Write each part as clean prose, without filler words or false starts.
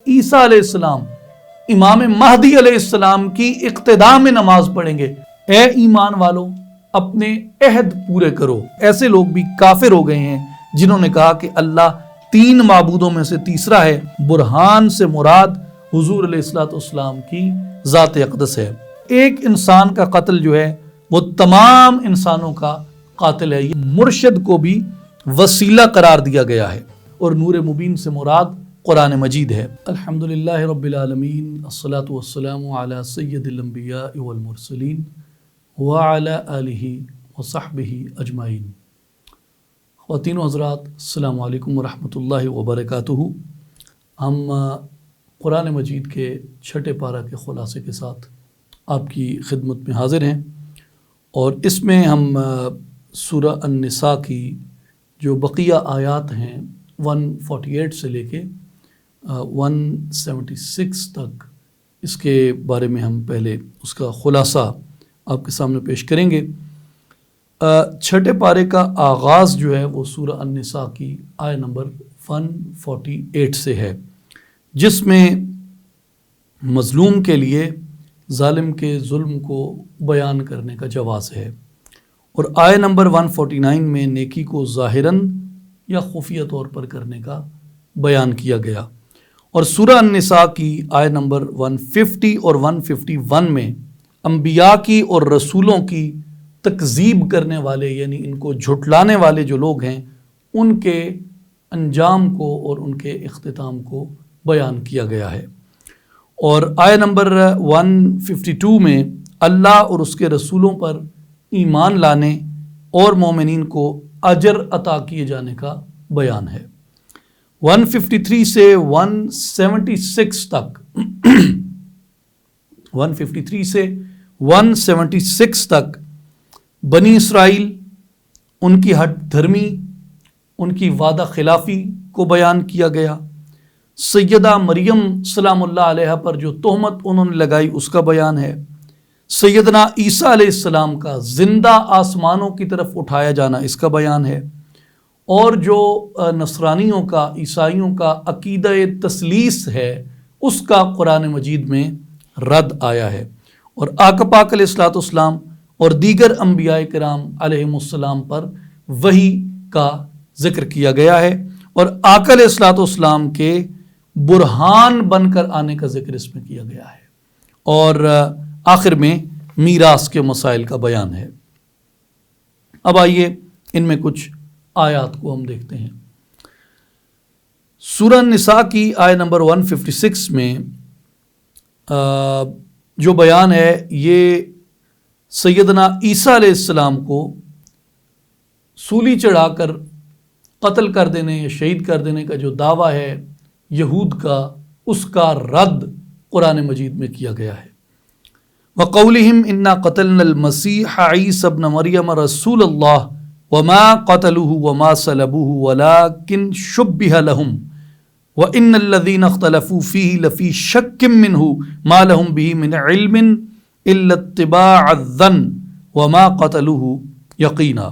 عیسیٰ علیہ السلام امام مہدی علیہ السلام کی اقتداء میں نماز پڑھیں گے۔ اے ایمان والو، اپنے عہد پورے کرو۔ ایسے لوگ بھی کافر ہو گئے ہیں جنہوں نے کہا کہ اللہ 3 معبودوں میں سے تیسرا ہے۔ برہان سے مراد حضور علیہ السلام کی ذات اقدس ہے۔ ایک انسان کا قتل جو ہے وہ تمام انسانوں کا قاتل ہے۔ یہ مرشد کو بھی وسیلہ قرار دیا گیا ہے، اور نور مبین سے مراد قرآن مجید ہے۔ الحمدللہ رب العالمین، الصلاۃ والسلام علی سید الانبیاء والمرسلین وعلی آلہ وصحبہ اجمعین۔ خواتین و حضرات، السلام علیکم ورحمۃ اللہ وبرکاتہ۔ ہم قرآن مجید کے 6 پارہ کے خلاصے کے ساتھ آپ کی خدمت میں حاضر ہیں، اور اس میں ہم سورہ النساء کی جو بقیہ آیات ہیں 148 سے لے کے 176 تک، اس کے بارے میں ہم پہلے اس کا خلاصہ آپ کے سامنے پیش کریں گے۔ 6 پارے کا آغاز جو ہے وہ سورہ النساء کی آیہ نمبر 148 سے ہے، جس میں مظلوم کے لیے ظالم کے ظلم کو بیان کرنے کا جواز ہے، اور آیہ نمبر 149 میں نیکی کو ظاہراً یا خفیہ طور پر کرنے کا بیان کیا گیا، اور سورہ النساء کی آیہ نمبر 150 اور 151 میں انبیاء کی اور رسولوں کی تکذیب کرنے والے، یعنی ان کو جھٹلانے والے جو لوگ ہیں، ان کے انجام کو اور ان کے اختتام کو بیان کیا گیا ہے۔ اور آیہ نمبر 152 میں اللہ اور اس کے رسولوں پر ایمان لانے اور مومنین کو اجر عطا کیے جانے کا بیان ہے۔ 153 سے 176 تک 153 سے 176 تک بنی اسرائیل، ان کی ہٹ دھرمی، ان کی وعدہ خلافی کو بیان کیا گیا۔ سیدہ مریم سلام اللہ علیہ پر جو تہمت انہوں نے لگائی اس کا بیان ہے۔ سیدنا عیسیٰ علیہ السلام کا زندہ آسمانوں کی طرف اٹھایا جانا، اس کا بیان ہے۔ اور جو نصرانیوں کا، عیسائیوں کا عقیدہ تثلیث ہے، اس کا قرآن مجید میں رد آیا ہے، اور آقا پاک علیہ الصلوۃ والسلام اور دیگر انبیاء کرام علیہم السلام پر وحی کا ذکر کیا گیا ہے، اور آقا علیہ الصلوۃ والسلام کے برہان بن کر آنے کا ذکر اس میں کیا گیا ہے، اور آخر میں میراث کے مسائل کا بیان ہے۔ اب آئیے ان میں کچھ آیات کو ہم دیکھتے ہیں۔ سورہ النساء کی آیہ نمبر 156 میں جو بیان ہے، یہ سیدنا عیسیٰ علیہ السلام کو سولی چڑھا کر قتل کر دینے یا شہید کر دینے کا جو دعویٰ ہے یہود کا، اس کا رد قرآن مجید میں کیا گیا ہے۔ وَقَوْلِهِمْ إِنَّا قَتَلْنَا الْمَسِيحَ عِيسَى ابْنَ مَرْيَمَ رَسُولَ اللَّهِ وَمَا قَتَلُوهُ وَمَا صَلَبُوهُ وَلَكِنْ شُبِّهَ لَهُمْ وَإِنَّ الَّذِينَ اخْتَلَفُوا فِيهِ لَفِي شَكٍّ مِّنْهُ مَا لَهُمْ بِهِ مِنْ عِلْمٍ إِلَّا اتِّبَاعَ الظَّنِّ وَمَا قَتَلُوهُ يَقِينًا۔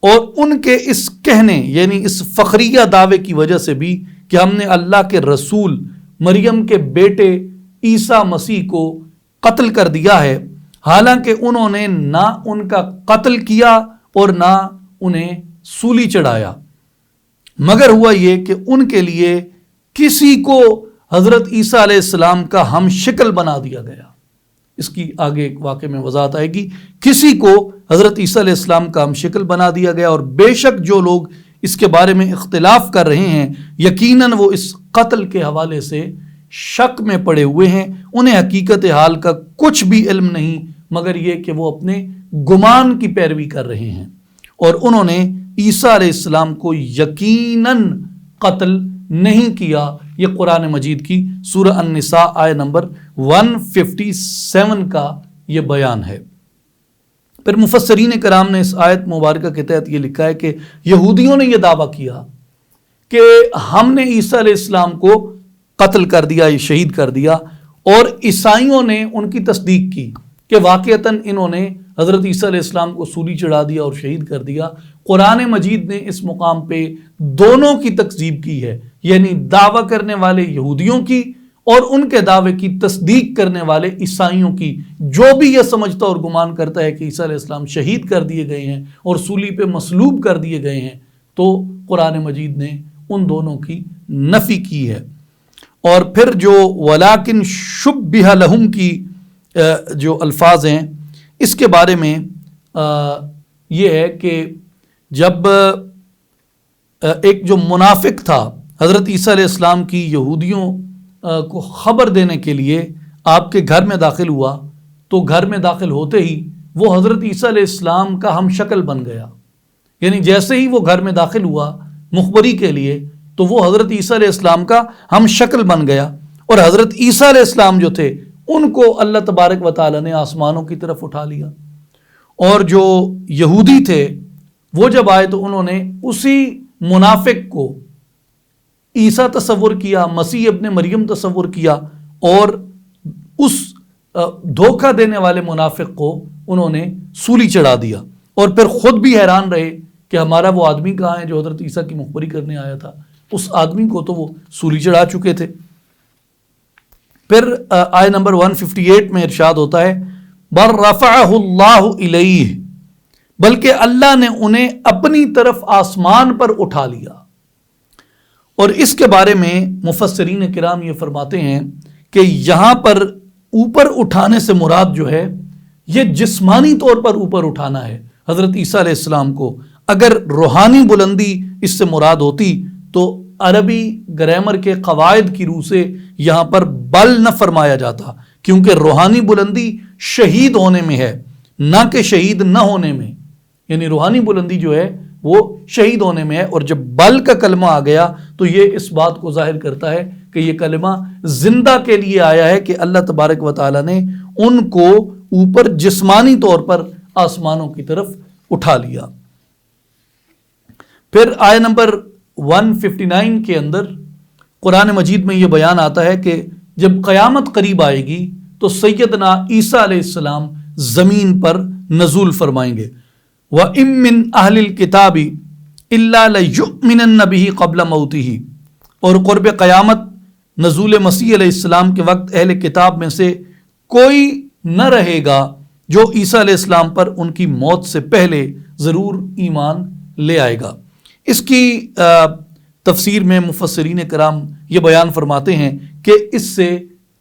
اور ان کے اس کہنے، یعنی اس فخریہ دعوے کی وجہ سے بھی کہ ہم نے اللہ کے رسول مریم کے بیٹے عیسیٰ مسیح کو قتل کر دیا ہے، حالانکہ انہوں نے نہ ان کا قتل کیا اور نہ انہیں سولی چڑھایا، مگر ہوا یہ کہ ان کے لیے کسی کو حضرت عیسیٰ علیہ السلام کا ہم شکل بنا دیا گیا۔ اس کی آگے ایک واقعے میں وضاحت آئے گی۔ کسی کو حضرت عیسیٰ علیہ السلام کا ہم شکل بنا دیا گیا، اور بے شک جو لوگ اس کے بارے میں اختلاف کر رہے ہیں، یقیناً وہ اس قتل کے حوالے سے شک میں پڑے ہوئے ہیں۔ انہیں حقیقت حال کا کچھ بھی علم نہیں، مگر یہ کہ وہ اپنے گمان کی پیروی کر رہے ہیں، اور انہوں نے عیسیٰ علیہ السلام کو یقیناً قتل نہیں کیا۔ یہ قرآن مجید کی سورہ النساء آیہ نمبر 157 کا یہ بیان ہے۔ پھر مفسرین کرام نے اس آیت مبارکہ کے تحت یہ لکھا ہے کہ یہودیوں نے یہ دعویٰ کیا کہ ہم نے عیسیٰ علیہ السلام کو قتل کر دیا، یہ شہید کر دیا، اور عیسائیوں نے ان کی تصدیق کی کہ واقعتاً انہوں نے حضرت عیسیٰ علیہ السلام کو سولی چڑھا دیا اور شہید کر دیا۔ قرآن مجید نے اس مقام پہ دونوں کی تکذیب کی ہے، یعنی دعویٰ کرنے والے یہودیوں کی اور ان کے دعوے کی تصدیق کرنے والے عیسائیوں کی۔ جو بھی یہ سمجھتا اور گمان کرتا ہے کہ عیسیٰ علیہ السلام شہید کر دیے گئے ہیں اور سولی پہ مصلوب کر دیے گئے ہیں، تو قرآن مجید نے ان دونوں کی نفی کی ہے۔ اور پھر جو وَلَٰكِن شُبِّهَ لَهُمْ کی جو الفاظ ہیں، اس کے بارے میں یہ ہے کہ جب ایک جو منافق تھا حضرت عیسیٰ علیہ السلام کی یہودیوں کو خبر دینے کے لیے آپ کے گھر میں داخل ہوا، تو گھر میں داخل ہوتے ہی وہ حضرت عیسیٰ علیہ السلام کا ہم شکل بن گیا، یعنی جیسے ہی وہ گھر میں داخل ہوا مخبری کے لیے تو وہ حضرت عیسیٰ علیہ السلام کا ہم شکل بن گیا۔ اور حضرت عیسیٰ علیہ السلام جو تھے ان کو اللہ تبارک و تعالی نے آسمانوں کی طرف اٹھا لیا، اور جو یہودی تھے وہ جب آئے تو انہوں نے اسی منافق کو عیسیٰ تصور کیا، مسیح ابن مریم تصور کیا، اور اس دھوکہ دینے والے منافق کو انہوں نے سولی چڑھا دیا، اور پھر خود بھی حیران رہے کہ ہمارا وہ آدمی کہاں ہے جو حضرت عیسیٰ کی مخبری کرنے آیا تھا۔ اس آدمی کو تو وہ سولی چڑھا چکے تھے۔ پھر آیت نمبر 158 میں ارشاد ہوتا ہے بر رفعہ اللہ الیہ، بلکہ اللہ نے انہیں اپنی طرف آسمان پر اٹھا لیا۔ اور اس کے بارے میں مفسرین کرام یہ فرماتے ہیں کہ یہاں پر اوپر اٹھانے سے مراد جو ہے یہ جسمانی طور پر اوپر اٹھانا ہے حضرت عیسیٰ علیہ السلام کو۔ اگر روحانی بلندی اس سے مراد ہوتی تو عربی گرامر کے قواعد کی روح سے یہاں پر بل نہ فرمایا جاتا، کیونکہ روحانی بلندی شہید ہونے میں ہے، نہ کہ شہید نہ ہونے میں، یعنی روحانی بلندی جو ہے وہ شہید ہونے میں ہے۔ اور جب بل کا کلمہ آ گیا تو یہ اس بات کو ظاہر کرتا ہے کہ یہ کلمہ زندہ کے لیے آیا ہے کہ اللہ تبارک و تعالی نے ان کو اوپر جسمانی طور پر آسمانوں کی طرف اٹھا لیا۔ پھر آیت نمبر 159 کے اندر قرآن مجید میں یہ بیان آتا ہے کہ جب قیامت قریب آئے گی تو سیدنا عیسیٰ علیہ السلام زمین پر نزول فرمائیں گے۔ وَإِن مِّنْ أَهْلِ الْكِتَابِ إِلَّا لَيُؤْمِنَنَّ بِهِ قَبْلَ مَوْتِهِ، اور قرب قیامت نزول مسیح علیہ السلام کے وقت اہل کتاب میں سے کوئی نہ رہے گا جو عیسیٰ علیہ السلام پر ان کی موت سے پہلے ضرور ایمان لے آئے گا۔ اس کی تفسیر میں مفسرین کرام یہ بیان فرماتے ہیں کہ اس سے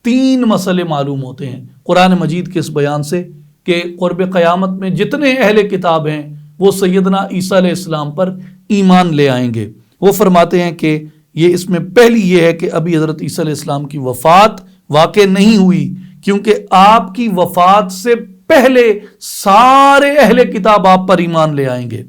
3 مسئلے معلوم ہوتے ہیں قرآن مجید کے اس بیان سے کہ قرب قیامت میں جتنے اہل کتاب ہیں وہ سیدنا عیسیٰ علیہ السلام پر ایمان لے آئیں گے۔ وہ فرماتے ہیں کہ یہ اس میں پہلی یہ ہے کہ ابھی حضرت عیسیٰ علیہ السلام کی وفات واقع نہیں ہوئی، کیونکہ آپ کی وفات سے پہلے سارے اہل کتاب آپ پر ایمان لے آئیں گے،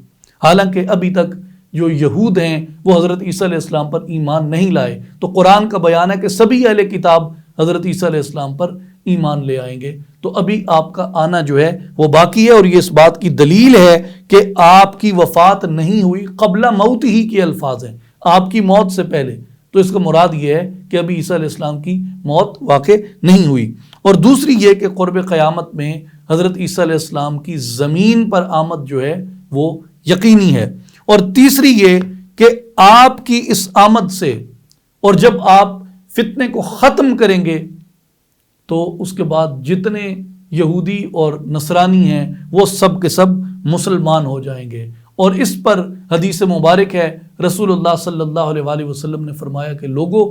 حالانکہ ابھی تک جو یہود ہیں وہ حضرت عیسیٰ علیہ السلام پر ایمان نہیں لائے۔ تو قرآن کا بیان ہے کہ سبھی اہل کتاب حضرت عیسیٰ علیہ السلام پر ایمان لے آئیں گے، تو ابھی آپ کا آنا جو ہے وہ باقی ہے۔ اور یہ اس بات کی دلیل ہے کہ آپ کی وفات نہیں ہوئی، قبل موت ہی کے الفاظ ہیں، آپ کی موت سے پہلے، تو اس کا مراد یہ ہے کہ ابھی عیسیٰ علیہ السلام کی موت واقع نہیں ہوئی۔ اور دوسری یہ کہ قرب قیامت میں حضرت عیسیٰ علیہ السلام کی زمین پر آمد جو ہے وہ یقینی ہے۔ اور تیسری یہ کہ آپ کی اس آمد سے اور جب آپ فتنے کو ختم کریں گے تو اس کے بعد جتنے یہودی اور نصرانی ہیں وہ سب کے سب مسلمان ہو جائیں گے۔ اور اس پر حدیث مبارک ہے، رسول اللہ صلی اللہ علیہ وآلہ وسلم نے فرمایا کہ لوگوں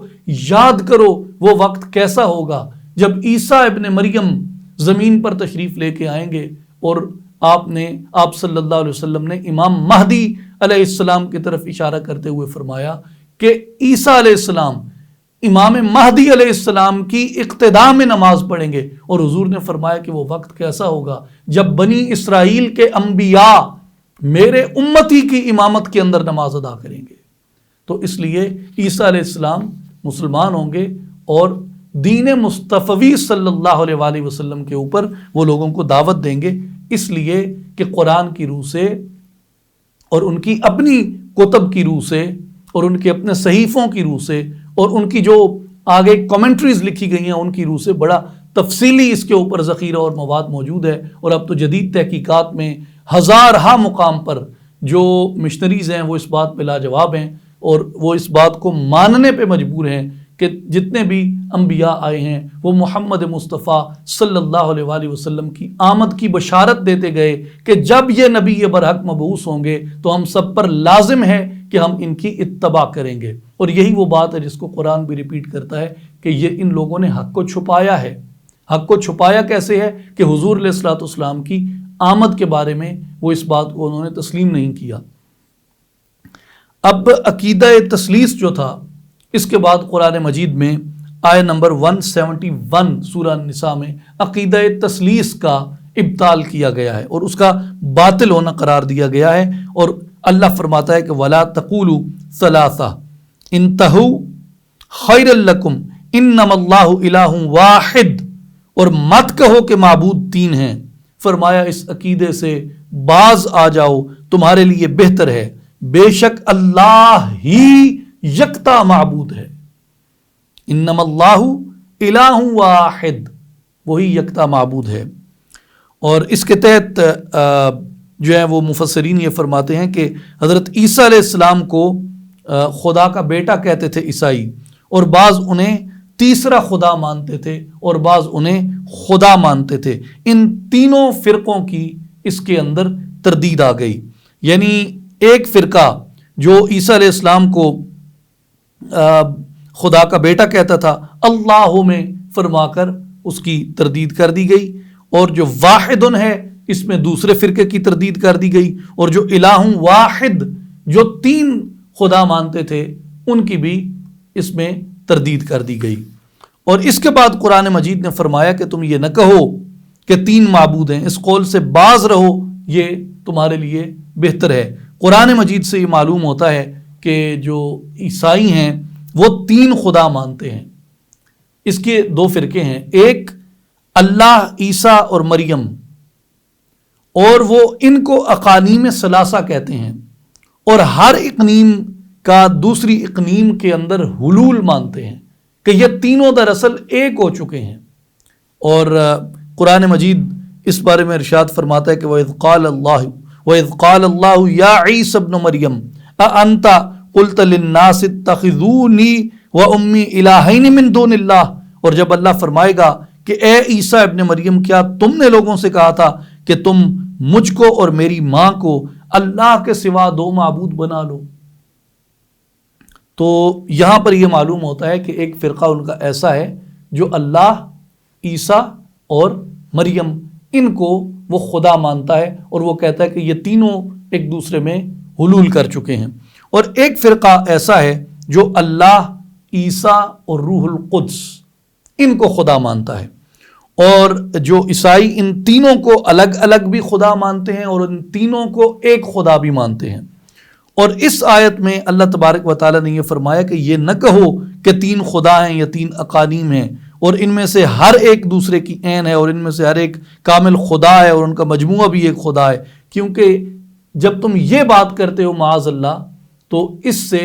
یاد کرو وہ وقت کیسا ہوگا جب عیسیٰ ابن مریم زمین پر تشریف لے کے آئیں گے، اور آپ صلی اللہ علیہ وسلم نے امام مہدی علیہ السلام کی طرف اشارہ کرتے ہوئے فرمایا کہ عیسیٰ علیہ السلام امام مہدی علیہ السلام کی اقتداء میں نماز پڑھیں گے، اور حضور نے فرمایا کہ وہ وقت کیسا ہوگا جب بنی اسرائیل کے انبیاء میرے امتی کی امامت کے اندر نماز ادا کریں گے۔ تو اس لیے عیسیٰ علیہ السلام مسلمان ہوں گے اور دین مصطفی صلی اللہ علیہ وآلہ وسلم کے اوپر وہ لوگوں کو دعوت دیں گے، اس لیے کہ قرآن کی روح سے اور ان کی اپنی کتب کی روح سے اور ان کے اپنے صحیفوں کی روح سے اور ان کی جو آگے کمنٹریز لکھی گئی ہیں ان کی روح سے بڑا تفصیلی اس کے اوپر ذخیرہ اور مواد موجود ہے، اور اب تو جدید تحقیقات میں ہزارہا مقام پر جو مشنریز ہیں وہ اس بات پہ لاجواب ہیں، اور وہ اس بات کو ماننے پہ مجبور ہیں کہ جتنے بھی انبیاء آئے ہیں وہ محمد مصطفیٰ صلی اللہ علیہ وآلہ وسلم کی آمد کی بشارت دیتے گئے کہ جب یہ نبی برحق مبعوث ہوں گے تو ہم سب پر لازم ہے کہ ہم ان کی اتباع کریں گے۔ اور یہی وہ بات ہے جس کو قرآن بھی ریپیٹ کرتا ہے کہ یہ ان لوگوں نے حق کو چھپایا ہے۔ حق کو چھپایا کیسے ہے کہ حضور علیہ الصلوۃ والسلام کی آمد کے بارے میں وہ اس بات کو انہوں نے تسلیم نہیں کیا۔ اب عقیدہ تثلیث جو تھا، اس کے بعد قرآن مجید میں آیت نمبر 171 سورہ النساء میں عقیدہ تثلیث کا ابطال کیا گیا ہے اور اس کا باطل ہونا قرار دیا گیا ہے، اور اللہ فرماتا ہے کہ وَلَا تَقُولُوا ثَلَاثَةٌ انتہوا خیر لکم انما اللہ الہ واحد، اور مت کہو کہ معبود تین ہیں، فرمایا اس عقیدے سے باز آ جاؤ، تمہارے لیے بہتر ہے، بے شک اللہ ہی یکتا معبود ہے، انما اللہ الہ واحد، وہی یکتا معبود ہے۔ اور اس کے تحت جو ہے وہ مفسرین یہ فرماتے ہیں کہ حضرت عیسیٰ علیہ السلام کو خدا کا بیٹا کہتے تھے عیسائی، اور بعض انہیں تیسرا خدا مانتے تھے اور بعض انہیں خدا مانتے تھے۔ ان تینوں فرقوں کی اس کے اندر تردید آ گئی، یعنی ایک فرقہ جو عیسیٰ علیہ السلام کو خدا کا بیٹا کہتا تھا، اللہ میں فرما کر اس کی تردید کر دی گئی، اور جو واحدن ہے اس میں دوسرے فرقے کی تردید کر دی گئی، اور جو الہ واحد جو تین خدا مانتے تھے ان کی بھی اس میں تردید کر دی گئی۔ اور اس کے بعد قرآن مجید نے فرمایا کہ تم یہ نہ کہو کہ تین معبود ہیں، اس قول سے باز رہو، یہ تمہارے لیے بہتر ہے۔ قرآن مجید سے یہ معلوم ہوتا ہے کہ جو عیسائی ہیں وہ تین خدا مانتے ہیں۔ اس کے دو فرقے ہیں، ایک اللہ، عیسیٰ اور مریم، اور وہ ان کو اقانیم ثلاثہ کہتے ہیں، اور ہر اقنیم کا دوسری اقنیم کے اندر حلول مانتے ہیں کہ یہ تینوں دراصل ایک ہو چکے ہیں۔ اور قرآن مجید اس بارے میں ارشاد فرماتا ہے کہ وَإِذْ قَالَ اللَّهُ يَا عِيسَى ابْنُ مَرْيَمَ أَأَنْتَ قُلْتَ لِلنَّاسِ اتَّخِذُونِي وَأُمِّي إِلَٰهَيْنِ مِن دُونِ اللَّهِ، اور جب اللہ فرمائے گا کہ اے عیسیٰ ابن مریم، کیا تم نے لوگوں سے کہا تھا کہ تم مجھ کو اور میری ماں کو اللہ کے سوا دو معبود بنا لو؟ تو یہاں پر یہ معلوم ہوتا ہے کہ ایک فرقہ ان کا ایسا ہے جو اللہ، عیسیٰ اور مریم ان کو وہ خدا مانتا ہے، اور وہ کہتا ہے کہ یہ تینوں ایک دوسرے میں حلول کر چکے ہیں۔ اور ایک فرقہ ایسا ہے جو اللہ، عیسیٰ اور روح القدس ان کو خدا مانتا ہے، اور جو عیسائی ان تینوں کو الگ الگ بھی خدا مانتے ہیں اور ان تینوں کو ایک خدا بھی مانتے ہیں۔ اور اس آیت میں اللہ تبارک و تعالیٰ نے یہ فرمایا کہ یہ نہ کہو کہ تین خدا ہیں یا تین اقانیم ہیں، اور ان میں سے ہر ایک دوسرے کی عین ہے، اور ان میں سے ہر ایک کامل خدا ہے، اور ان کا مجموعہ بھی ایک خدا ہے، کیونکہ جب تم یہ بات کرتے ہو معاذ اللہ تو اس سے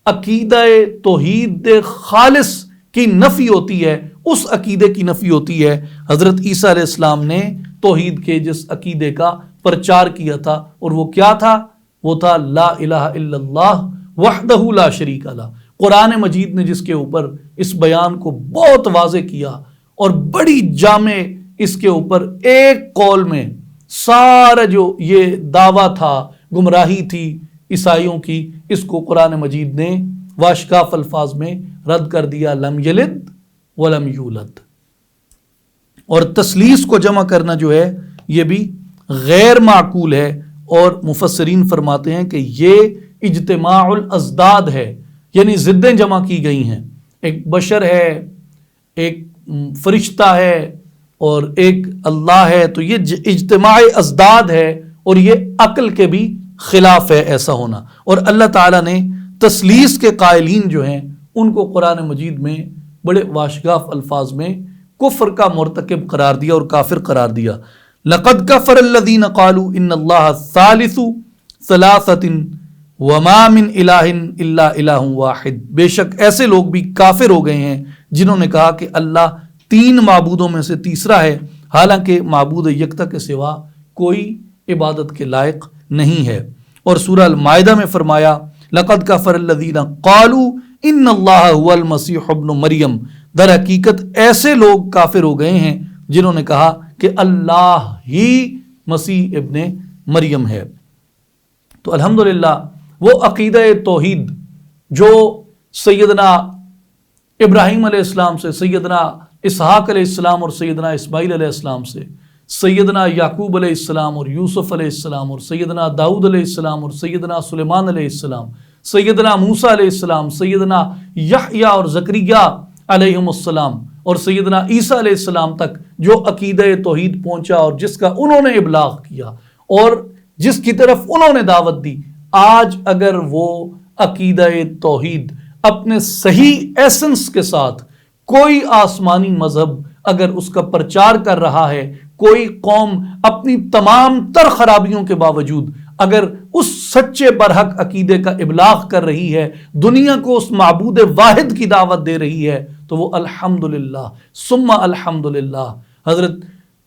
عقیدہ توحید خالص کی نفی ہوتی ہے، اس عقیدے کی نفی ہوتی ہے حضرت عیسیٰ علیہ السلام نے توحید کے جس عقیدے کا پرچار کیا تھا، اور وہ کیا تھا؟ وہ تھا لا الہ الا اللہ وحدہ لا شریک لہ۔ قرآن مجید نے جس کے اوپر اس بیان کو بہت واضح کیا اور بڑی جامع اس کے اوپر ایک قول میں سارا جو یہ دعویٰ تھا، گمراہی تھی عیسائیوں کی، اس کو قرآن مجید نے واشکاف الفاظ میں رد کر دیا، لم یلد ولم یولد۔ اور تثلیث کو جمع کرنا جو ہے یہ بھی غیر معقول ہے، اور مفسرین فرماتے ہیں کہ یہ اجتماع الازداد ہے، یعنی ضدیں جمع کی گئی ہیں، ایک بشر ہے، ایک فرشتہ ہے اور ایک اللہ ہے، تو یہ اجتماع ازداد ہے، اور یہ عقل کے بھی خلاف ہے ایسا ہونا۔ اور اللہ تعالیٰ نے تثلیث کے قائلین جو ہیں ان کو قرآن مجید میں بڑے واشگاف الفاظ میں کفر کا مرتکب قرار دیا اور کافر قرار دیا۔ لَقَدْ كَفَرَ الَّذِينَ قَالُوا إِنَّ اللَّهَ ثَالِثُ ثَلَاثَةٍ وَمَا مِنْ إِلَٰهٍ إِلَّا إِلَٰهٌ وَاحِدٌ، بے شک ایسے لوگ بھی کافر ہو گئے ہیں جنہوں نے کہا کہ اللہ تین معبودوں میں سے تیسرا ہے، حالانکہ معبود یکتا کے سوا کوئی عبادت کے لائق نہیں ہے۔ اور سورہ المائدہ میں فرمایا لَقَدْ كَفَرَ الَّذِينَ قَالُوا إِنَّ اللَّهَ هُوَ الْمَسِيحُ ابْنُ مریم، در حقیقت ایسے لوگ کافر ہو گئے ہیں جنہوں نے کہا کہ اللہ ہی مسیح ابن مریم ہے۔ تو الحمدللہ وہ عقیدہ توحید جو سیدنا ابراہیم علیہ السلام سے، سیدنا اسحاق علیہ السلام اور سیدنا اسماعیل علیہ السلام سے، سیدنا یعقوب علیہ السلام اور یوسف علیہ السلام اور سیدنا داؤد علیہ السلام اور سیدنا سلیمان علیہ السلام، سیدنا موسیٰ علیہ السلام، سیدنا یحییٰ اور زکریا علیہم السلام اور سیدنا عیسیٰ علیہ السلام تک جو عقیدہ توحید پہنچا اور جس کا انہوں نے ابلاغ کیا اور جس کی طرف انہوں نے دعوت دی، آج اگر وہ عقیدہ توحید اپنے صحیح ایسنس کے ساتھ کوئی آسمانی مذہب اگر اس کا پرچار کر رہا ہے، کوئی قوم اپنی تمام تر خرابیوں کے باوجود اگر اس سچے برحق عقیدے کا ابلاغ کر رہی ہے، دنیا کو اس معبود واحد کی دعوت دے رہی ہے، تو وہ الحمدللہ ثم الحمدللہ حضرت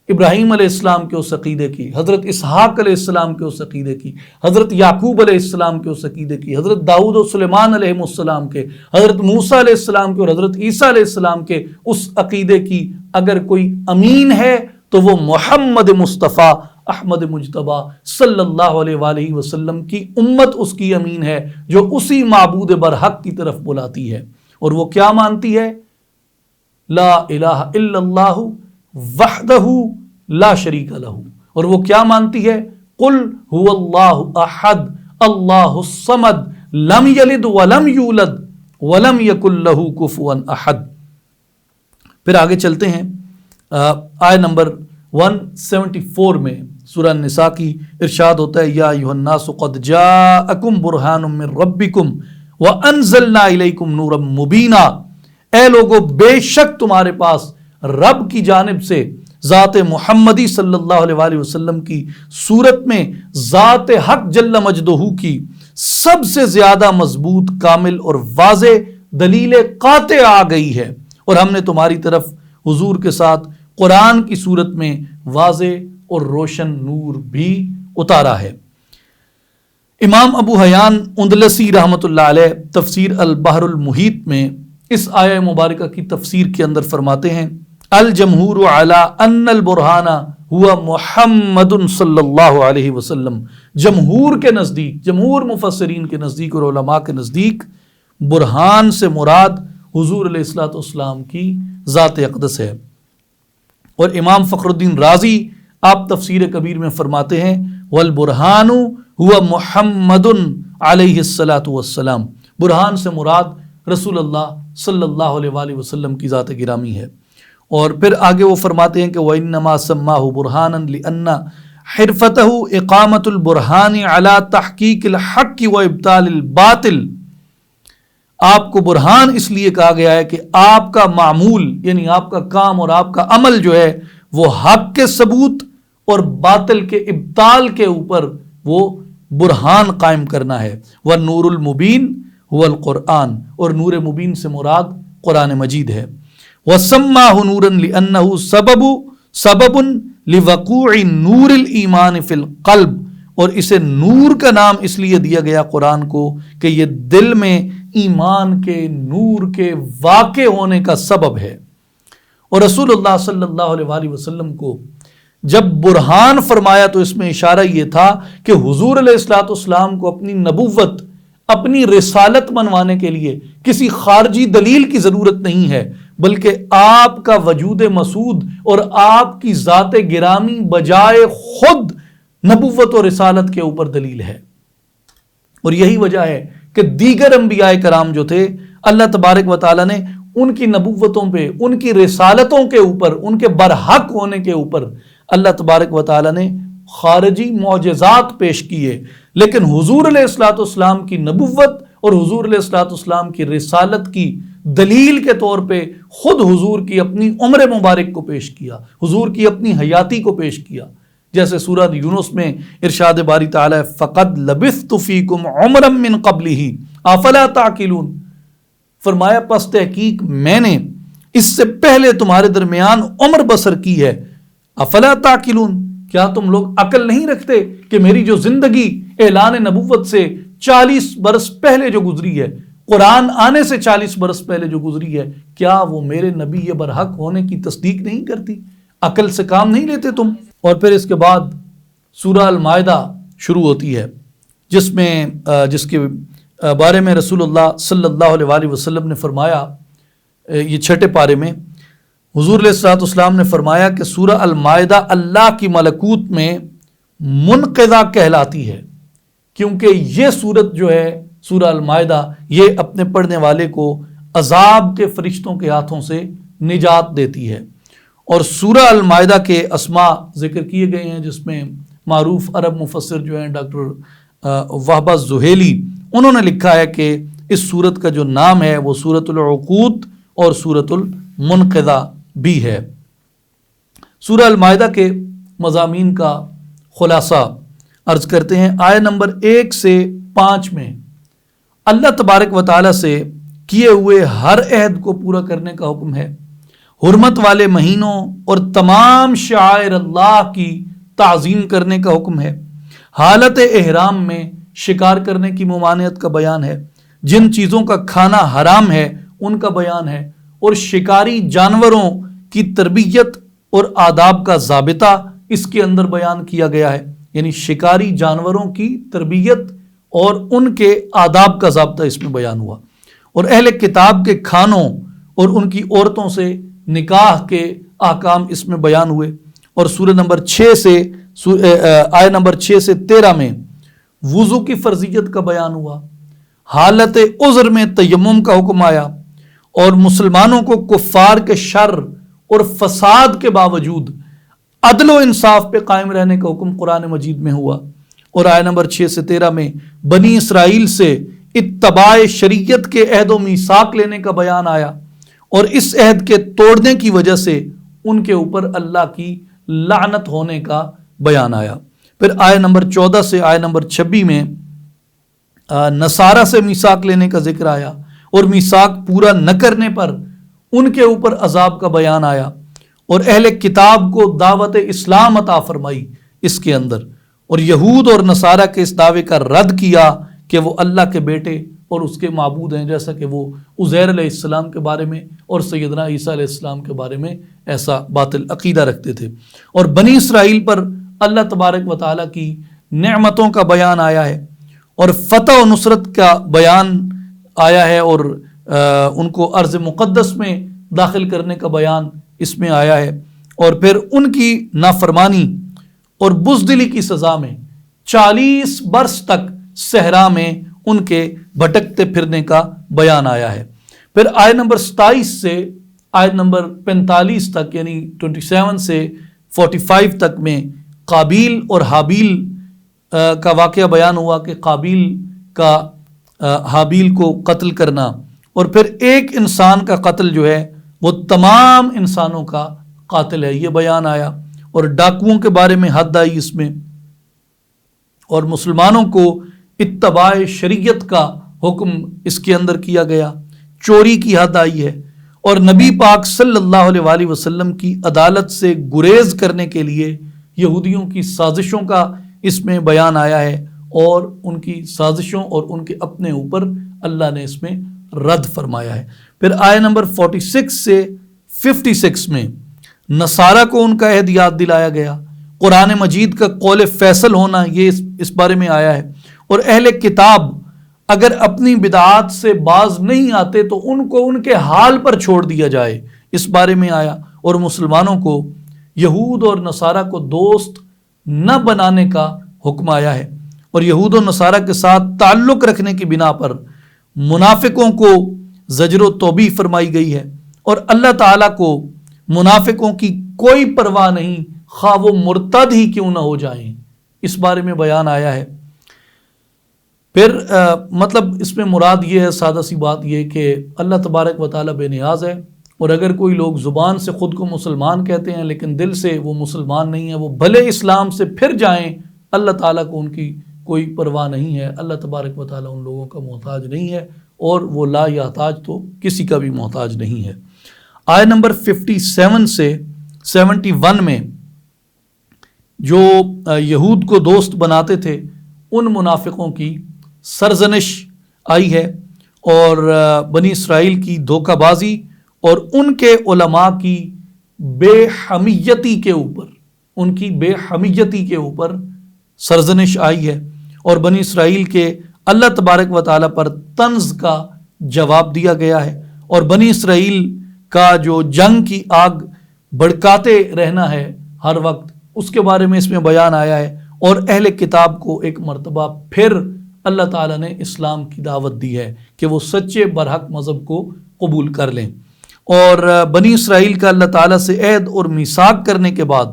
ابراہیم علیہ السلام کے اس عقیدے کی، حضرت اسحاق علیہ السلام کے اس عقیدے کی، حضرت یعقوب علیہ السلام کے اس عقیدے کی، حضرت داؤد و سلیمان علیہ السلام کے، حضرت موسیٰ علیہ السلام کے اور حضرت عیسیٰ علیہ السلام کے اس عقیدے کی اگر کوئی امین ہے تو وہ محمد مصطفیٰ احمد مجتبیٰ صلی اللہ علیہ وآلہ وسلم کی امت اس کی امین ہے، جو اسی معبود برحق کی طرف بلاتی ہے۔ اور وہ کیا مانتی ہے؟ لا الہ الا اللہ وحدہ لا شریک لہ۔ اور وہ کیا مانتی ہے؟ قل هو اللہ احد اللہ الصمد لم یلد ولم یولد ولم یکن لہ کفوا احد۔ پھر آگے چلتے ہیں، آیت نمبر 174 میں سورہ النساء کی ارشاد ہوتا ہے یا ایھا الناس قد جاءکم برہان من ربکم وانزلنا الیکم نورا مبینا، اے لوگو بے شک تمہارے پاس رب کی جانب سے ذات محمدی صلی اللہ علیہ وآلہ وسلم کی صورت میں ذات حق جل مجدہ کی سب سے زیادہ مضبوط، کامل اور واضح دلیل قاطع آ گئی ہے، اور ہم نے تمہاری طرف حضور کے ساتھ قرآن کی صورت میں واضح اور روشن نور بھی اتارا ہے۔ امام ابو حیان اندلسی رحمۃ اللہ علیہ تفسیر البحر المحیط میں اس آیہ مبارکہ کی تفسیر کے اندر فرماتے ہیں الجمہور علی ان البرہان ہوا محمد صلی اللہ علیہ وسلم، جمہور کے نزدیک، جمہور مفسرین کے نزدیک اور علماء کے نزدیک برہان سے مراد حضور علیہ الصلوۃ والسلام کی ذات اقدس ہے۔ اور امام فخر الدین رازی آپ تفسیر کبیر میں فرماتے ہیں والبرہان ہوا محمد علیہ الصلوۃ والسلام، برہان سے مراد رسول اللہ صلی اللہ علیہ وآلہ وسلم کی ذات گرامی ہے۔ اور پھر آگے وہ فرماتے ہیں کہ وَإِنَّمَا سَمَّاهُ بُرْهَانًا لِأَنَّ حِرْفَتَهُ إِقَامَةُ الْبُرْهَانِ عَلَى تَحْقِيقِ الْحَقِّ وَإِبْطَالِ الْبَاطِلِ، آپ کو برہان اس لیے کہا گیا ہے کہ آپ کا معمول یعنی آپ کا کام اور آپ کا عمل جو ہے وہ حق کے ثبوت اور باطل کے ابطال کے اوپر وہ برہان قائم کرنا ہے۔ وَالنُّورُ الْمُبِينُ هُوَ الْقُرْآنُ، اور نور مبین سے مراد قرآن مجید ہے۔ وَسَمَّاهُ نُورًا لِأَنَّهُ سَبَبٌ لِوَقُوعِ نُورِ الْإِيمَانِ فِي الْقَلْبِ، اور اسے نور کا نام اس لیے دیا گیا قرآن کو کہ یہ دل میں ایمان کے نور کے واقع ہونے کا سبب ہے۔ اور رسول اللہ صلی اللہ علیہ وآلہ وسلم کو جب برہان فرمایا تو اس میں اشارہ یہ تھا کہ حضور علیہ الصلوۃ والسلام کو اپنی نبوت، اپنی رسالت منوانے کے لیے کسی خارجی دلیل کی ضرورت نہیں ہے، بلکہ آپ کا وجود مسعود اور آپ کی ذات گرامی بجائے خود نبوت اور رسالت کے اوپر دلیل ہے۔ اور یہی وجہ ہے کہ دیگر انبیاء کرام جو تھے اللہ تبارک و تعالیٰ نے ان کی نبوتوں پہ، ان کی رسالتوں کے اوپر، ان کے برحق ہونے کے اوپر اللہ تبارک و تعالیٰ نے خارجی معجزات پیش کیے، لیکن حضور علیہ الصلوۃ والسلام کی نبوت اور حضور علیہ الصلوۃ والسلام کی رسالت کی دلیل کے طور پہ خود حضور کی اپنی عمر مبارک کو پیش کیا، حضور کی اپنی حیاتی کو پیش کیا، جیسے سورہ یونس میں ارشاد باری تعالی فقد لبثت فیکم عمرا من قبلہ افلا تعقلون، فرمایا پس تحقیق میں نے اس سے پہلے تمہارے درمیان عمر بسر کی ہے، افلا تعقلون، کیا تم لوگ عقل نہیں رکھتے کہ میری جو زندگی اعلان نبوت سے 40 برس پہلے جو گزری ہے، قرآن آنے سے 40 برس پہلے جو گزری ہے، کیا وہ میرے نبی یہ برحق ہونے کی تصدیق نہیں کرتی؟ عقل سے کام نہیں لیتے تم؟ اور پھر اس کے بعد سورہ المائدہ شروع ہوتی ہے، جس کے بارے میں رسول اللہ صلی اللہ علیہ وآلہ وسلم نے فرمایا، یہ 6 پارے میں حضور علیہ الصلوۃ والسلام نے فرمایا کہ سورہ المائدہ اللہ کی ملکوت میں منقضہ کہلاتی ہے، کیونکہ یہ سورت جو ہے سورہ المائدہ، یہ اپنے پڑھنے والے کو عذاب کے فرشتوں کے ہاتھوں سے نجات دیتی ہے۔ اور سورہ المائدہ کے اسماء ذکر کیے گئے ہیں، جس میں معروف عرب مفسر جو ہیں ڈاکٹر وہبہ زہیلی، انہوں نے لکھا ہے کہ اس سورت کا جو نام ہے وہ سورۃ العقود اور سورۃ المنقضہ بھی ہے۔ سورہ المائدہ کے مضامین کا خلاصہ عرض کرتے ہیں۔ آیت نمبر 1 سے 5 میں اللہ تبارک و تعالیٰ سے کیے ہوئے ہر عہد کو پورا کرنے کا حکم ہے، حرمت والے مہینوں اور تمام شعائر اللہ کی تعظیم کرنے کا حکم ہے، حالت احرام میں شکار کرنے کی ممانعت کا بیان ہے، جن چیزوں کا کھانا حرام ہے ان کا بیان ہے، اور شکاری جانوروں کی تربیت اور آداب کا ضابطہ اس کے اندر بیان کیا گیا ہے، یعنی شکاری جانوروں کی تربیت اور ان کے آداب کا ضابطہ اس میں بیان ہوا، اور اہل کتاب کے کھانوں اور ان کی عورتوں سے نکاح کے احکام اس میں بیان ہوئے، اور سورہ نمبر 6 سے آیت نمبر 6 سے 13 میں وضو کی فرضیت کا بیان ہوا، حالت عذر میں تیمم کا حکم آیا، اور مسلمانوں کو کفار کے شر اور فساد کے باوجود عدل و انصاف پہ قائم رہنے کا حکم قرآن مجید میں ہوا، اور آیت نمبر 6 سے 13 میں بنی اسرائیل سے اتباع شریعت کے عہد و میثاق لینے کا بیان آیا، اور اس عہد کے توڑنے کی وجہ سے ان کے اوپر اللہ کی لعنت ہونے کا بیان آیا۔ پھر آیت نمبر 14 سے آیت نمبر 26 میں نصارہ سے میثاق لینے کا ذکر آیا، اور میثاق پورا نہ کرنے پر ان کے اوپر عذاب کا بیان آیا، اور اہل کتاب کو دعوت اسلام عطا فرمائی اس کے اندر، اور یہود اور نصارہ کے اس دعوے کا رد کیا کہ وہ اللہ کے بیٹے اور اس کے معبود ہیں، جیسا کہ وہ عزیر علیہ السلام کے بارے میں اور سیدنا عیسیٰ علیہ السلام کے بارے میں ایسا باطل عقیدہ رکھتے تھے۔ اور بنی اسرائیل پر اللہ تبارک و تعالیٰ کی نعمتوں کا بیان آیا ہے، اور فتح و نصرت کا بیان آیا ہے، اور ان کو ارض مقدس میں داخل کرنے کا بیان اس میں آیا ہے، اور پھر ان کی نافرمانی اور بزدلی کی سزا میں 40 برس تک صحرا میں ان کے بھٹکتے پھرنے کا بیان آیا ہے۔ پھر آیت نمبر 27 سے آیت نمبر 45 تک، یعنی 27 سے 45 تک میں قابیل اور حابیل کا واقعہ بیان ہوا کہ قابیل کا حابیل کو قتل کرنا، اور پھر ایک انسان کا قتل جو ہے وہ تمام انسانوں کا قاتل ہے، یہ بیان آیا، اور ڈاکوؤں کے بارے میں حد آئی اس میں، اور مسلمانوں کو اتباع شریعت کا حکم اس کے اندر کیا گیا، چوری کی حد آئی ہے، اور نبی پاک صلی اللہ علیہ وآلہ وسلم کی عدالت سے گریز کرنے کے لیے یہودیوں کی سازشوں کا اس میں بیان آیا ہے، اور ان کی سازشوں اور ان کے اپنے اوپر اللہ نے اس میں رد فرمایا ہے۔ پھر آیت نمبر 46 سے 56 میں نصارہ کو ان کا عہد یاد دلایا گیا، قرآن مجید کا قول فیصل ہونا یہ اس بارے میں آیا ہے، اور اہل کتاب اگر اپنی بدعات سے باز نہیں آتے تو ان کو ان کے حال پر چھوڑ دیا جائے، اس بارے میں آیا، اور مسلمانوں کو یہود اور نصارہ کو دوست نہ بنانے کا حکم آیا ہے، اور یہود و نصارہ کے ساتھ تعلق رکھنے کی بنا پر منافقوں کو زجر و توبیح فرمائی گئی ہے، اور اللہ تعالیٰ کو منافقوں کی کوئی پرواہ نہیں، خواہ وہ مرتد ہی کیوں نہ ہو جائیں، اس بارے میں بیان آیا ہے۔ پھر مطلب اس میں مراد یہ ہے، سادہ سی بات یہ کہ اللہ تبارک و تعالیٰ بے نیاز ہے، اور اگر کوئی لوگ زبان سے خود کو مسلمان کہتے ہیں لیکن دل سے وہ مسلمان نہیں ہیں، وہ بھلے اسلام سے پھر جائیں، اللہ تعالیٰ کو ان کی کوئی پرواہ نہیں ہے، اللہ تبارک و تعالیٰ ان لوگوں کا محتاج نہیں ہے، اور وہ لا یحتاج تو کسی کا بھی محتاج نہیں ہے۔ آیت نمبر 57 سے 71 میں جو یہود کو دوست بناتے تھے ان منافقوں کی سرزنش آئی ہے، اور بنی اسرائیل کی دھوکہ بازی اور ان کے علماء کی بے حمیتی کے اوپر، ان کی بے حمیتی کے اوپر سرزنش آئی ہے، اور بنی اسرائیل کے اللہ تبارک و تعالیٰ پر طنز کا جواب دیا گیا ہے، اور بنی اسرائیل کا جو جنگ کی آگ بھڑکاتے رہنا ہے ہر وقت، اس کے بارے میں اس میں بیان آیا ہے، اور اہل کتاب کو ایک مرتبہ پھر اللہ تعالیٰ نے اسلام کی دعوت دی ہے کہ وہ سچے برحق مذہب کو قبول کر لیں، اور بنی اسرائیل کا اللہ تعالیٰ سے عہد اور میثاق کرنے کے بعد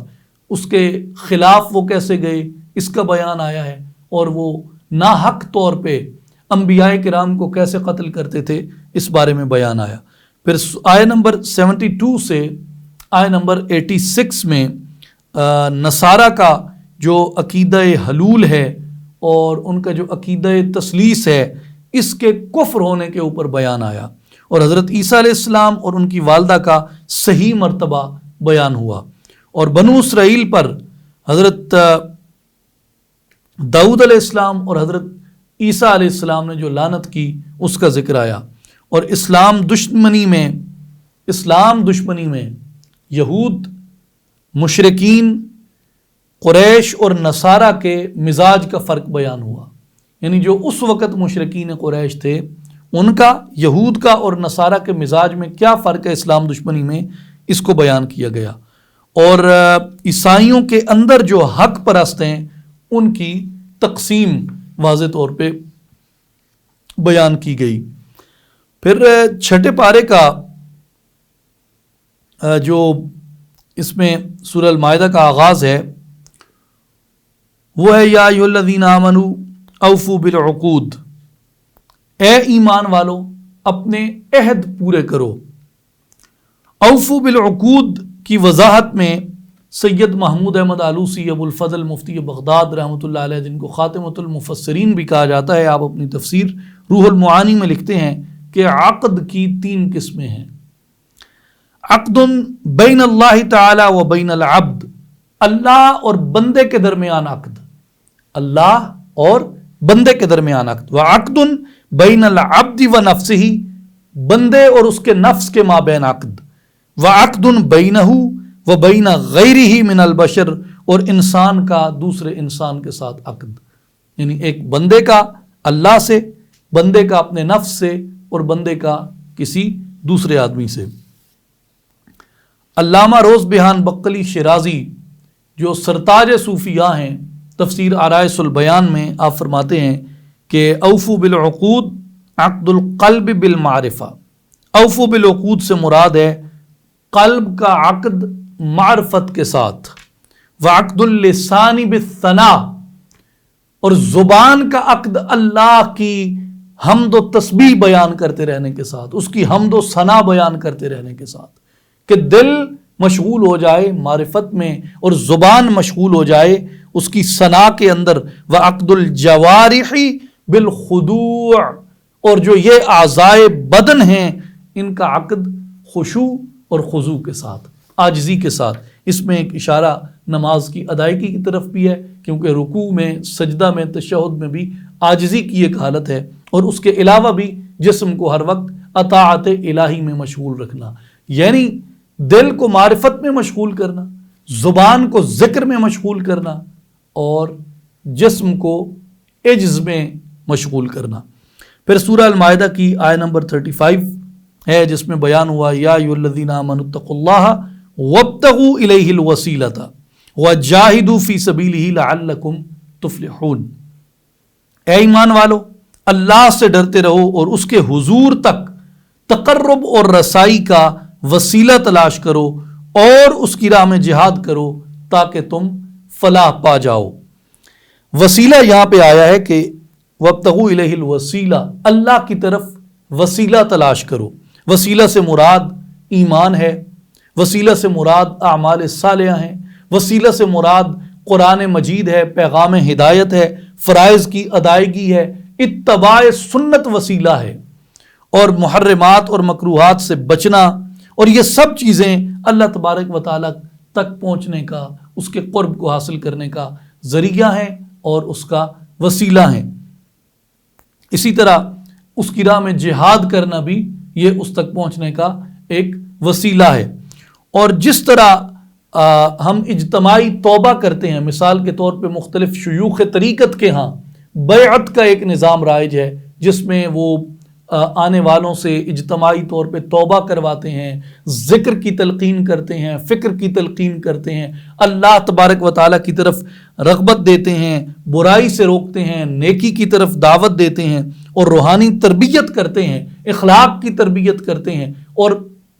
اس کے خلاف وہ کیسے گئے اس کا بیان آیا ہے، اور وہ ناحق طور پہ انبیاء کرام کو کیسے قتل کرتے تھے اس بارے میں بیان آیا۔ پھر آیت نمبر 72 سے آیت نمبر 86 میں نصارہ کا جو عقیدہ حلول ہے اور ان کا جو عقیدہ تثلیث ہے اس کے کفر ہونے کے اوپر بیان آیا، اور حضرت عیسیٰ علیہ السلام اور ان کی والدہ کا صحیح مرتبہ بیان ہوا، اور بنو اسرائیل پر حضرت داؤد علیہ السلام اور حضرت عیسیٰ علیہ السلام نے جو لعنت کی اس کا ذکر آیا، اور اسلام دشمنی میں یہود، مشرکین، قریش اور نصارہ کے مزاج کا فرق بیان ہوا، یعنی جو اس وقت مشرکین قریش تھے ان کا، یہود کا اور نصارہ کے مزاج میں کیا فرق ہے اسلام دشمنی میں، اس کو بیان کیا گیا، اور عیسائیوں کے اندر جو حق پرست ہیں ان کی تقسیم واضح طور پہ بیان کی گئی۔ پھر چھٹے پارے کا جو اس میں سورہ المائدہ کا آغاز ہے وہ ہے یا ایھا الذین آمنوا اوفوا بالعقود، اے ایمان والو اپنے عہد پورے کرو۔ اوفوا بالعقود کی وضاحت میں سید محمود احمد آلوسی ابو الفضل مفتی بغداد رحمۃ اللہ علیہ، جن کو خاتمۃ المفسرین بھی کہا جاتا ہے، آپ اپنی تفسیر روح المعانی میں لکھتے ہیں کہ عقد کی 3 قسمیں ہیں۔ عقد بین اللہ تعالی و بین العبد، اللہ اور بندے کے درمیان عقد، اللہ اور بندے کے درمیان عقد، وعقد بین العبد و نفسہ، بندے اور اس کے نفس کے مابین عقد، وعقد بینہ و بین غیرہ من البشر، اور انسان کا دوسرے انسان کے ساتھ عقد، یعنی ایک بندے کا اللہ سے، بندے کا اپنے نفس سے، اور بندے کا کسی دوسرے آدمی سے۔ علامہ روز بہان بقلی شیرازی جو سرتاج صوفیاء ہیں، تفسیر آرائس البیان میں آپ فرماتے ہیں کہ اوفوا بالعقود عقد القلب بالمعرفہ، اوفوا بالعقود سے مراد ہے قلب کا عقد معرفت کے ساتھ، وعقد اللسان بالثناء، اور زبان کا عقد اللہ کی حمد و تسبیح بیان کرتے رہنے کے ساتھ، اس کی حمد و ثنا بیان کرتے رہنے کے ساتھ، کہ دل مشغول ہو جائے معرفت میں اور زبان مشغول ہو جائے اس کی ثنا کے اندر، وعقد الجوارح بالخضوع، اور جو یہ اعضائے بدن ہیں ان کا عقد خشوع اور خضوع کے ساتھ، عاجزی کے ساتھ۔ اس میں ایک اشارہ نماز کی ادائیگی کی طرف بھی ہے، کیونکہ رکوع میں، سجدہ میں، تشہد میں بھی عاجزی کی ایک حالت ہے، اور اس کے علاوہ بھی جسم کو ہر وقت اطاعت الہی میں مشغول رکھنا، یعنی دل کو معرفت میں مشغول کرنا، زبان کو ذکر میں مشغول کرنا، اور جسم کو عجز میں مشغول کرنا۔ پھر سورہ المائدہ کی آیت نمبر 35 ہے جس میں بیان ہوا یا ایھا الذین آمنوا اتقوا اللہ وابتغوا الیہ الوسیلۃ وجاہدوا فی سبیلہ لعلکم تفلحون، اے ایمان والو اللہ سے ڈرتے رہو اور اس کے حضور تک تقرب اور رسائی کا وسیلہ تلاش کرو، اور اس کی راہ میں جہاد کرو تاکہ تم فلاح پا جاؤ۔ وسیلہ یہاں پہ آیا ہے کہ وابتغوا الیہ الوسیلہ، اللہ کی طرف وسیلہ تلاش کرو۔ وسیلہ سے مراد ایمان ہے، وسیلہ سے مراد اعمال صالحہ ہیں، وسیلہ سے مراد قرآن مجید ہے، پیغام ہدایت ہے، فرائض کی ادائیگی ہے، اتباع سنت وسیلہ ہے، اور محرمات اور مکروہات سے بچنا اور یہ سب چیزیں اللہ تبارک و تعالیٰ تک پہنچنے کا، اس کے قرب کو حاصل کرنے کا ذریعہ ہیں اور اس کا وسیلہ ہیں۔ اسی طرح اس کی راہ میں جہاد کرنا بھی یہ اس تک پہنچنے کا ایک وسیلہ ہے۔ اور جس طرح ہم اجتماعی توبہ کرتے ہیں، مثال کے طور پہ مختلف شیوخ طریقت کے ہاں بیعت کا ایک نظام رائج ہے، جس میں وہ آنے والوں سے اجتماعی طور پہ توبہ کرواتے ہیں، ذکر کی تلقین کرتے ہیں، فکر کی تلقین کرتے ہیں، اللہ تبارک و تعالیٰ کی طرف رغبت دیتے ہیں، برائی سے روکتے ہیں، نیکی کی طرف دعوت دیتے ہیں اور روحانی تربیت کرتے ہیں، اخلاق کی تربیت کرتے ہیں، اور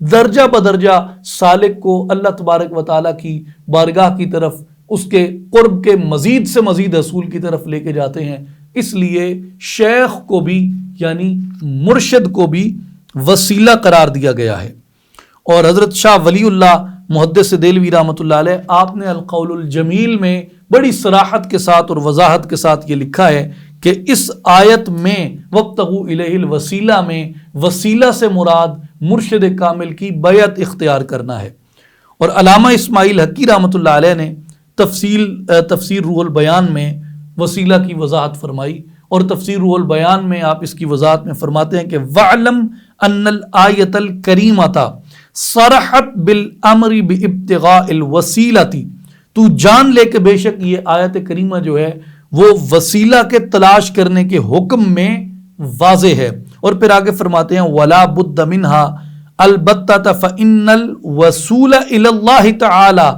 درجہ بدرجہ سالک کو اللہ تبارک و تعالیٰ کی بارگاہ کی طرف، اس کے قرب کے مزید سے مزید حصول کی طرف لے کے جاتے ہیں۔ اس لیے شیخ کو بھی یعنی مرشد کو بھی وسیلہ قرار دیا گیا ہے۔ اور حضرت شاہ ولی اللہ محدث دہلوی رحمۃ اللہ علیہ، آپ نے القول الجمیل میں بڑی صراحت کے ساتھ اور وضاحت کے ساتھ یہ لکھا ہے کہ اس آیت میں وابتغوا الیہ الوسیلہ میں وسیلہ سے مراد مرشد کامل کی بیعت اختیار کرنا ہے۔ اور علامہ اسماعیل حقی رحمۃ اللہ علیہ نے تفسیر روح البیان میں وسیلہ کی وضاحت فرمائی، اور تفسیر روح البیان میں آپ اس کی وضاحت میں فرماتے ہیں کہ وَعْلَمْ أَنَّ الْآيَةَ الْكَرِيمَةَ صَرَحَتْ بِالْأَمْرِ بِإِبْتِغَاءِ الْوَسِيلَةِ، تو جان لے کہ بے شک یہ آیت کریمہ جو ہے وہ وسیلہ کے تلاش کرنے کے حکم میں واضح ہے۔ اور پھر آگے فرماتے ہیں وَلَا بُدَّ مِنْهَا الْبَتَّةَ فَإِنَّ الْوَصُولَ إِلَى اللَّهِ تَعَالَى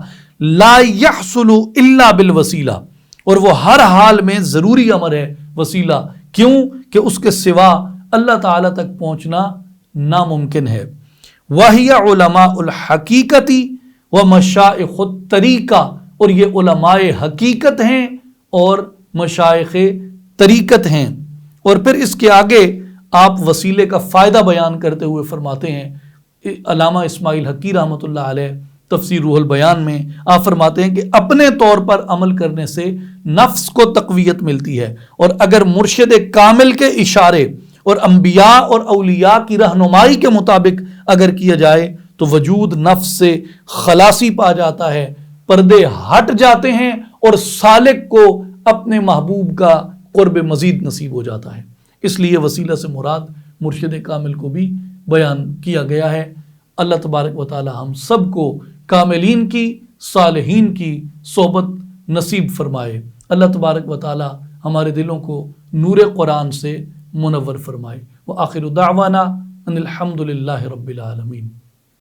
لَا يَحْصُلُ إِلَّا بِالْوَسِيلَةِ، اور وہ ہر حال میں ضروری امر ہے وسیلہ، کیوں کہ اس کے سوا اللہ تعالیٰ تک پہنچنا ناممکن ہے۔ وَهِيَ عُلَمَاءُ الْحَقِيقَةِ وَمَشَائِخُ الطَّرِيقَةِ، اور یہ علماء حقیقت ہیں اور مشائخ طریقت ہیں۔ اور پھر اس کے آگے آپ وسیلے کا فائدہ بیان کرتے ہوئے فرماتے ہیں، علامہ اسماعیل حقی رحمۃ اللہ علیہ تفسیر روح البیان میں آپ فرماتے ہیں کہ اپنے طور پر عمل کرنے سے نفس کو تقویت ملتی ہے، اور اگر مرشد کامل کے اشارے اور انبیاء اور اولیاء کی رہنمائی کے مطابق اگر کیا جائے تو وجود نفس سے خلاصی پا جاتا ہے، پردے ہٹ جاتے ہیں اور سالک کو اپنے محبوب کا قرب مزید نصیب ہو جاتا ہے۔ اس لیے وسیلہ سے مراد مرشد کامل کو بھی بیان کیا گیا ہے۔ اللہ تبارک و تعالی ہم سب کو کاملین کی، صالحین کی صحبت نصیب فرمائے۔ اللہ تبارک و تعالی ہمارے دلوں کو نور قرآن سے منور فرمائے۔ وآخر دعوانا ان الحمد للہ رب العالمین۔